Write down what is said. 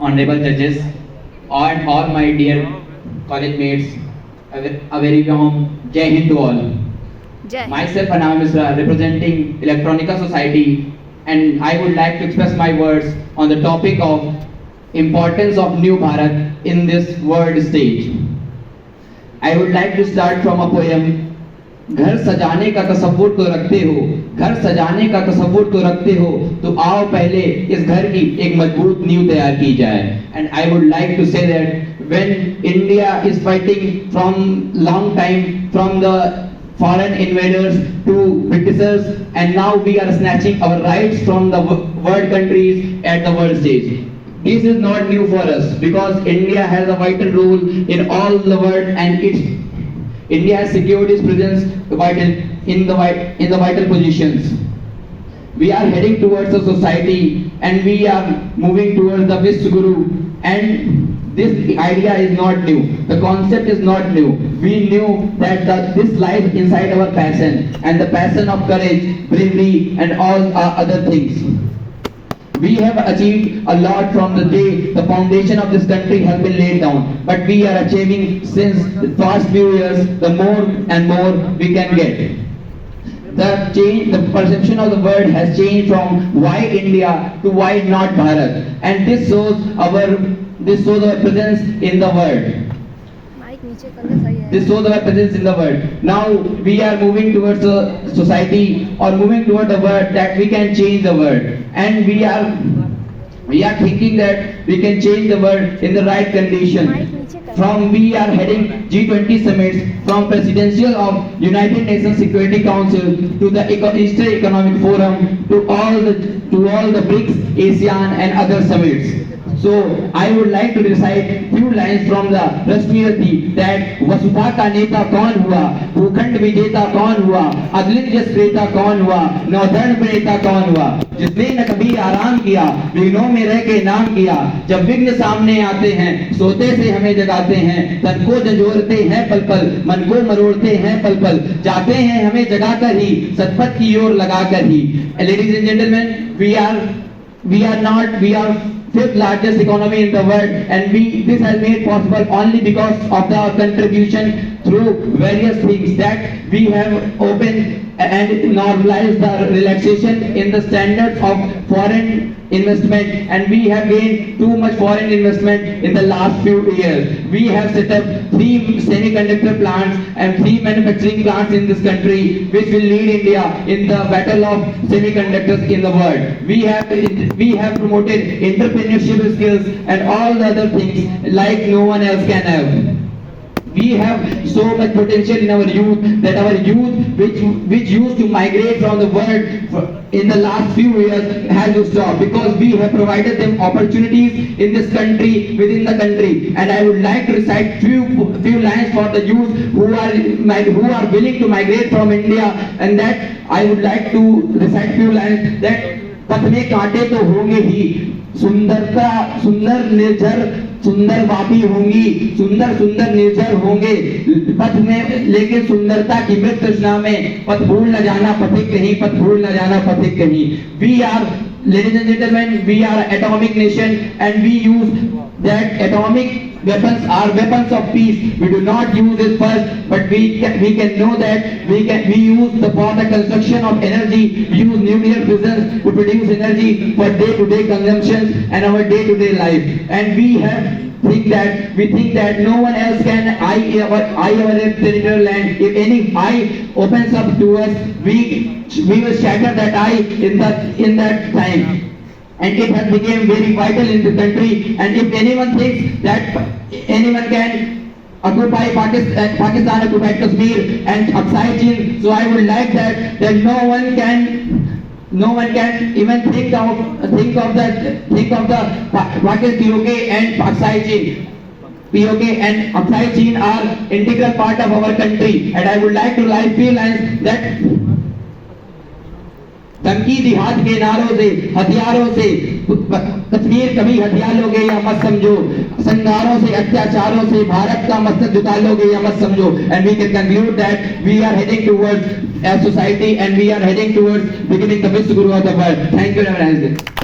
honorable judges, and all my dear college mates, a very warm Jai Hind to all. Jai. Myself, Anam Misra, representing Electronica Society, and I would like to express my words on the topic of importance of New Bharat in this world stage. I would like to start from a poem. घर सजाने का तसव्वुर तो रखते हो, घर सजाने का तसव्वुर तो रखते हो, तो आओ पहले इस घर की एक मजबूत नींव तैयार की जाए. And I would like to say that when India is fighting from long time from the foreign invaders to Britishers, and now we are snatching our rights from the world countries at the world stage. This is not new for us because India has a vital role in all the world, and India has secured its presence in the vital positions. We are heading towards a society, and we are moving towards the Vishwaguru, and this idea is not new. The concept is not new. We knew that this lies inside our passion, and the passion of courage, bravery, and all other things. We have achieved a lot from the day the foundation of this country has been laid down, but we are achieving since the past few years, the more and more we can get. The perception of the world has changed from why India to why not Bharat, and this shows our presence in the world. This shows our presence in the world. Now we are moving towards a society or moving toward the world that we can change the world, and we are thinking that we can change the world in the right condition. We are heading G20 summits, from presidential of United Nations Security Council to the Eastern Economic Forum to all the BRICS, ASEAN, and other summits. So I would like to recite few lines from the Rashmiyati that वसुधा का नेता कौन हुआ, भूखंड विजेता कौन हुआ, अगलित जस क्रेता कौन हुआ, नौधर्म प्रेता कौन हुआ, जिसने न कभी आराम किया, विघ्नों में रह के नाम किया, जब विघ्न सामने आते हैं सोते से हमें जगाते हैं, तन को झंझोरते हैं पल पल, मन को मरोड़ते हैं पल पल, जाते हैं हमें जगाकर ही, सतपथ की ओर लगाकर ही. Ladies and gentlemen, we are fifth largest economy in the world, and this has made possible only because of the contribution through various things that we have opened and normalized the relaxation in the standards of foreign investment, and we have gained too much foreign investment in the last few years. We have set up 3 semiconductor plants and 3 manufacturing plants in this country, which will lead India in the battle of semiconductors in the world. We have promoted entrepreneurship skills and all the other things like no one else can have. We have so much potential in our youth that our youth which used to migrate from the world in the last few years has to stop, because we have provided them opportunities in this country, within the country. And I would like to recite few lines for the youth who are willing to migrate from India, and that I would like to recite few lines that पथ में कांटे तो होंगे ही, सुंदर निर्झर सुंदर वापी होंगी, सुंदर निर्झर होंगे पथ में, लेकिन सुंदरता की मृत तृष्णा में पथ भूल न जाना पथिक कहीं, पथ भूल न जाना पथिक कहीं. We are, ladies and gentlemen, we are atomic nation, and we use that atomic weapons are weapons of peace. We do not use it first, but we can know that we use for the construction of energy. We use nuclear fissions to produce energy for day-to-day consumption and our day-to-day life. And we think that no one else can eye our territorial land. If any eye opens up to us, we will shatter that eye in that time. And it has become very vital in the country. And if anyone thinks that anyone can occupy Pakistan occupied Kashmir and Aksai Chin, so I would like that no one can even think of the Pakistan POK and Aksai Chin. POK and Aksai Chin are integral part of our country. And I would like to write few lines that धमकी जिहाद के नारों से, हथियारों से कश्मीर कभी हथियार लोगे या मत समझो, संघारों से, अत्याचारों से भारत का मस्तक झुका लोगे या मत समझो. And we can conclude that we are heading towards a society, and we are heading towards becoming the best guru of the world. Thank you, Reverend.